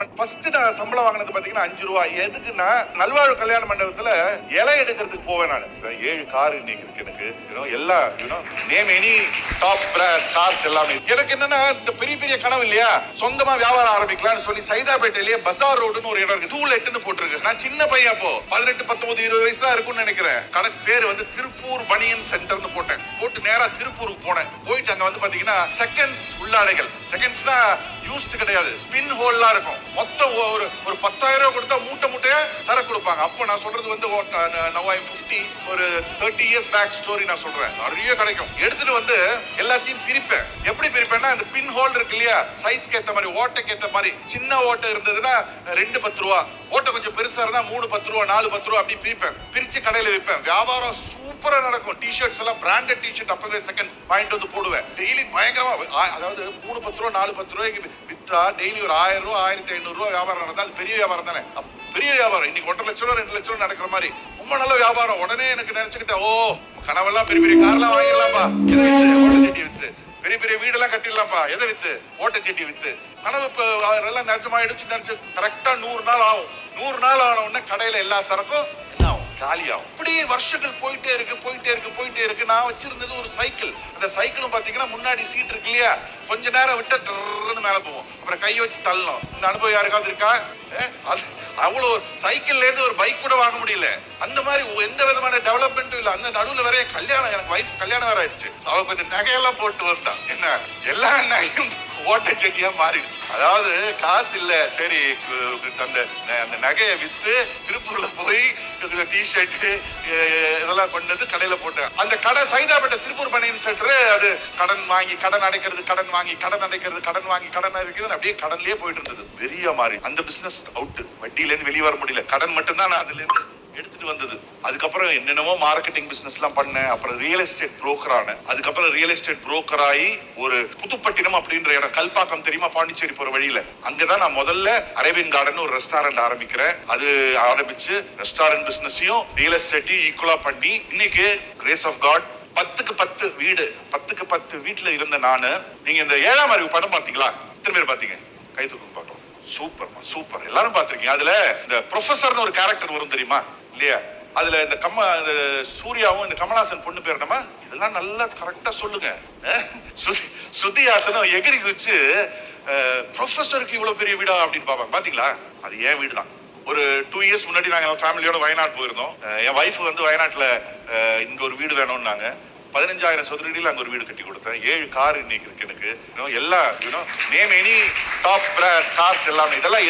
First நான் சம்பளம் வாங்கினது பாத்தீங்கன்னா 5 ரூபாய். எதுக்குன்னா நல்வாழ்வு கல்யாண மண்டபத்துல இலை எடுக்கிறதுக்கு போவேன் நான். 7 கார் இன்னைக்கு இருக்கு எனக்கு. எல்லா name any top brand cars எல்லாமே. எனக்கு என்னன்னா இந்த பெரிய பெரிய கனவு இல்லையா, சொந்தமா வியாபாரம் ஆரம்பிக்கலாம்னு சொல்லி சைதாப்பேட்டையிலேயே பஜார் ரோடுன்னு ஒரு இடம் இருக்கு. டூலெட்னு போட்டிருக்கு. நான் சின்ன பையன் அப்போ 18, 19, 20 வயசு தான் இருக்கும்னு நினைக்கிறேன். கணக்கு பேர் வந்து திருப்பூர் பனியன் சென்டர்னு போட்டேன். போட்டு நேரா திருப்பூருக்கு போனேன். போயிட்டு அங்க வந்து பாத்தீங்கன்னா செகண்ட்ஸ் உள்ளாடைகள். செகண்ட்ஸ்னா யூஸ்ட் கிடையாது, பின் ஹோல்லாம் இருக்கும். மொத்தம் ஒரு 10,000 ரூபாய் கொடுத்தா மூட்டை மூட்டையா சரக்கு கொடுப்பாங்க. அப்போ நான் சொல்றது வந்து now I'm 50, ஒரு 30 years பேக் ஸ்டோரி நான் சொல்றேன். நிறைய கிடைக்கும். எடுத்துட்டு வந்து எல்லாத்தையும் பிரிப்பேன். எப்படி பிரிப்பேன்னா அந்த பின் ஹோல் இருக்கு இல்லையா, சைஸ்க்கு ஏத்த மாதிரி, ஓட்டைக்கு ஏத்த மாதிரி. சின்ன ஓட்டை இருந்ததுன்னா 2 10 ரூபா, ஓட்டை கொஞ்சம் பெருசா இருந்தா 3 10 ரூபா, 4 10 ரூபா அப்படி பிரிப்பேன். பிரிச்சு கடையில விற்பேன். வியாபாரம் சூப்பரா நடக்கும். டிஷர்ட்ஸ் எல்லாம் பிராண்டட் டிஷர்ட் அப்பவே செகண்ட் வாங்கிட்டு வந்து போடுவேன். டெய்லி பயங்கரமா, அதாவது 3 10 ரூபா 4 10 ரூபாய்க்கு வித்தா டெய்லி ஒரு 1000 ரூபா 1500 ரூபா வியாபாரம் நடந்தால் பெரிய வியாபாரம் தானே. பெரிய வியாபாரம் இன்னைக்கு 1.5 லட்சம் 2 லட்சம் நடக்கிற மாதிரி ரொம்ப நல்ல வியாபாரம். உடனே எனக்கு நினைச்சுக்கிட்டேன், ஓ கனவெல்லாம் பெரிய பெரிய கார்லாம் வாங்கிடலாம்ப்பா, எதை வித்து ஓட்ட செட்டி வித்து, பெரிய பெரிய வீடெல்லாம் கட்டிடலாம்ப்பா, எதை வித்து ஓட்ட செட்டி வித்து. கனவு இப்ப எல்லாம் நிஜமாயிடுச்சு. நினைச்சு கரெக்டா 100 நாள் ஆகும். 100 நாள் ஆன உடனே கடையில எல்லா சரக்கும் காலியாகும். இப்படி வருஷங்கள் போயிட்டே இருக்கு. நான் வச்சிருந்தது ஒரு சைக்கிள். அந்த சைக்கிளும் பாத்தீங்கன்னா முன்னாடி சீட் இருக்கு இல்லையா, கொஞ்ச நேரம் விட்டா டர்ன்னு மேல போவோம், அப்புறம் கையை வச்சு தள்ளணும். இந்த அனுபவம் யாருக்காவது இருக்கா? அது அவ்வளவு சைக்கிள்ல இருந்து ஒரு பைக் கூட வாங்க முடியல. அந்த மாதிரி எந்த விதமான டெவலப்மெண்ட்டும் இல்ல. அந்த நடுவுல வரைய கல்யாணம், எனக்கு வைஃப் கல்யாணம் வேற ஆயிடுச்சு. அவ கொஞ்சம் நகையெல்லாம் போட்டு வந்தா, என்ன எல்லா நகையும் ஓட்ட செட்டியா மாறிடுச்சு. அதாவது காசு இல்ல, சரி அந்த நகையை வித்து திருப்பூர்ல போய் டிஷர்ட் இதெல்லாம் கொண்டது கடையில போட்டேன். அந்த கடை சைதாப்பேட்டை திருப்பூர் பனியன் சென்டர். அது கடன் வாங்கி கடன் அடைக்கிறது, கடன் வாங்கி கடன் அடைக்கிறது, கடன் வாங்கி கடன் அடைக்கிறது, அப்படியே கடன்லயே போயிட்டு இருந்தது. பெரிய மாதிரி அந்த பிசினஸ் அவுட். வட்டியில இருந்து வெளியே வர முடியல. கடன் மட்டும்தான் நான் அதுல இருந்து எடுத்துட்டு வந்தது. அதுக்கப்புறம் என்னென்னமோ மார்க்கெட்டிங் பிசினஸ் எல்லாம் பண்ணேன். அப்புறம் ரியல் எஸ்டேட் புரோக்கர் ஆனேன். அதுக்கப்புறம் ரியல் எஸ்டேட் புரோக்கர் ஆகி ஒரு புதுப்பட்டினம் அப்படின்ற இடம், கல்பாக்கம் தெரியுமா, பாண்டிச்சேரி போற வழியில, அங்கதான் நான் முதல்ல அரேபியன் கார்டன் ஒரு ரெஸ்டாரண்ட் ஆரம்பிக்கிறேன். அது ஆரம்பிச்சு ரெஸ்டாரண்ட் பிசினஸையும் ரியல் எஸ்டேட்டையும் ஈக்குவலா பண்ணி இன்னைக்கு கிரேஸ் ஆஃப் காட் 10க்கு 10 வீடு, 10க்கு 10 வீட்டுல இருந்த நானு. நீங்க இந்த 7ஆம் அறிவு படம் பாத்தீங்களா? எத்தனை பேர் பாத்தீங்க? கை தூக்கு பார்க்கலாம். சூப்பர் எல்லாரும் பாத்திருக்கீங்க. அதுல இந்த ப்ரொஃபசர்னு ஒரு கேரக்டர் வரும் தெரியுமா இல்லையா? அதுல இந்த சூர்யாவும் இந்த கமலஹாசன் பொண்ணு பேர் என்னமா, இதெல்லாம் நல்லா கரெக்டா சொல்லுங்க. ஸ்ருதிஹாசனும் எகிரி குதிச்சு ப்ரொஃபசருக்கு இவ்வளவு பெரிய வீடா அப்படின்னு பாப்பாங்க. பாத்தீங்களா? அது ஏன் வீடு தான். ஒரு 2 இயர்ஸ் முன்னாடி நாங்க ஃபேமிலியோட வயநாடு போயிருந்தோம். என் வைஃப் வந்து வயநாட்டுல இங்க ஒரு வீடு வேணும்னாங்க. 15,000 சதுரடியில் அங்க ஒரு வீடு கட்டி கொடுத்தேன். 7 கார் இன்னைக்கு இருக்கு எனக்கு. எல்லா name any top brand cars எல்லாமே. இதெல்லாம்